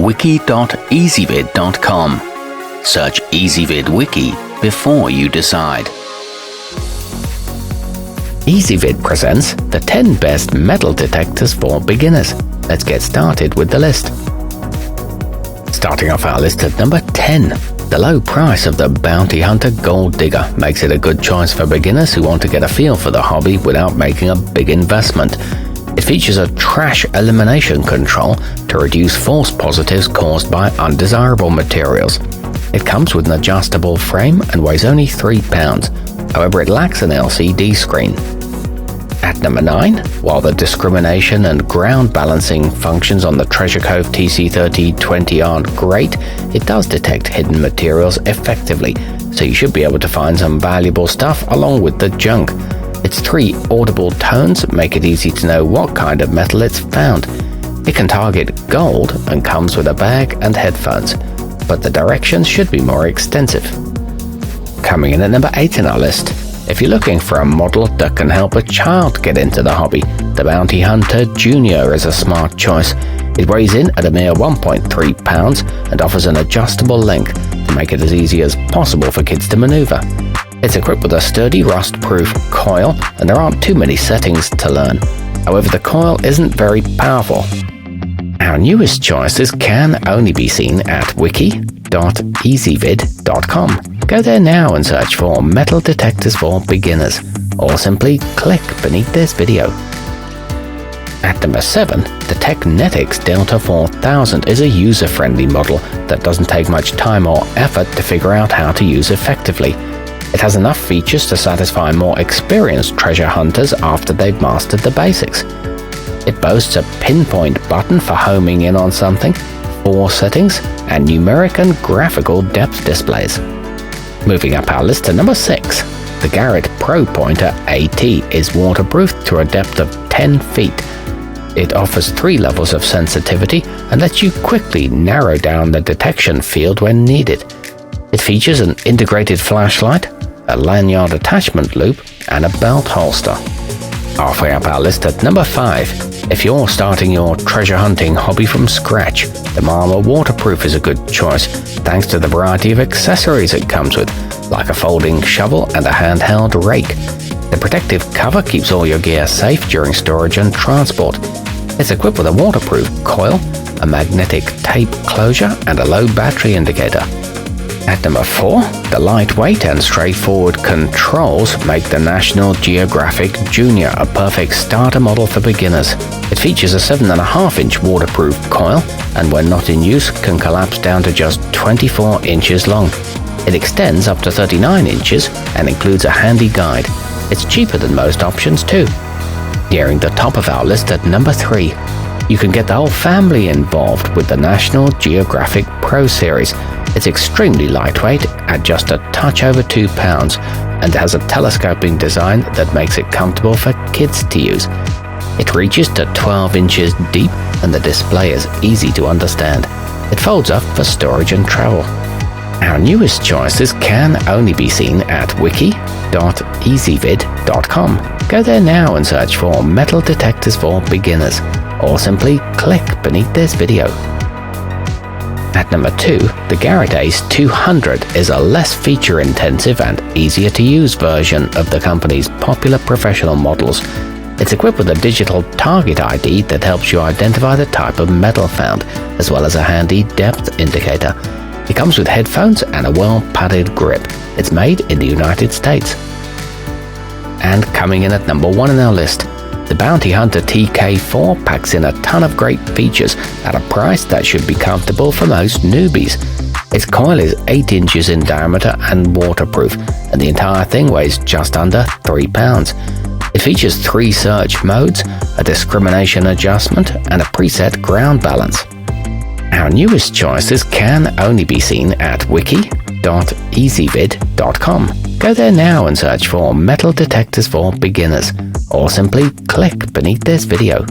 wiki.ezvid.com. Search Ezvid Wiki before you decide. Ezvid presents the 10 best metal detectors for beginners. Let's get started with the list. Starting off our list at number 10. The low price of the Bounty Hunter Gold Digger makes it a good choice for beginners who want to get a feel for the hobby without making a big investment. It features a trash elimination control to reduce false positives caused by undesirable materials. It comes with an adjustable frame and weighs only 3 pounds. However, it lacks an LCD screen. At number 9, while the discrimination and ground balancing functions on the Treasure Cove TC3020 aren't great, it does detect hidden materials effectively, so you should be able to find some valuable stuff along with the junk. Its 3 audible tones make it easy to know what kind of metal it's found. It can target gold and comes with a bag and headphones, but the directions should be more extensive. Coming in at number 8 in our list. If you're looking for a model that can help a child get into the hobby, the Bounty Hunter Junior is a smart choice. It weighs in at a mere 1.3 pounds and offers an adjustable length to make it as easy as possible for kids to maneuver. It's equipped with a sturdy rust-proof coil, and there aren't too many settings to learn. However, the coil isn't very powerful. Our newest choices can only be seen at wiki.ezvid.com. Go there now and search for metal detectors for beginners, or simply click beneath this video. At number 7, the Technetix Delta 4000 is a user-friendly model that doesn't take much time or effort to figure out how to use effectively. It has enough features to satisfy more experienced treasure hunters after they've mastered the basics. It boasts a pinpoint button for homing in on something, 4 settings, and numeric and graphical depth displays. Moving up our list to number 6, the Garrett Pro Pointer AT is waterproof to a depth of 10 feet. It offers 3 levels of sensitivity and lets you quickly narrow down the detection field when needed. It features an integrated flashlight, a lanyard attachment loop, and a belt holster. Halfway up our list at number 5, if you're starting your treasure hunting hobby from scratch, the Marmala Waterproof is a good choice thanks to the variety of accessories it comes with, like a folding shovel and a handheld rake. The protective cover keeps all your gear safe during storage and transport. It's equipped with a waterproof coil, a magnetic tape closure, and a low battery indicator. At number 4, the lightweight and straightforward controls make the National Geographic Junior a perfect starter model for beginners. It features a 7.5-inch waterproof coil, and when not in use can collapse down to just 24 inches long. It extends up to 39 inches and includes a handy guide. It's cheaper than most options too. Nearing the top of our list at number 3, you can get the whole family involved with the National Geographic Pro series. It's extremely lightweight at just a touch over 2 pounds and has a telescoping design that makes it comfortable for kids to use. It reaches to 12 inches deep and the display is easy to understand. It folds up for storage and travel. Our newest choices can only be seen at wiki.ezvid.com. Go there now and search for metal detectors for beginners, or simply click beneath this video. At number 2, the GYARADAYS 200 is a less feature-intensive and easier-to-use version of the company's popular professional models. It's equipped with a digital target ID that helps you identify the type of metal found, as well as a handy depth indicator. It comes with headphones and a well-padded grip. It's made in the United States. And coming in at number 1 in our list, the Bounty Hunter TK4 packs in a ton of great features at a price that should be comfortable for most newbies. Its coil is 8 inches in diameter and waterproof, and the entire thing weighs just under 3 pounds. It features 3 search modes, a discrimination adjustment, and a preset ground balance. Our newest choices can only be seen at wiki.ezvid.com. Go there now and search for metal detectors for beginners, or simply click beneath this video.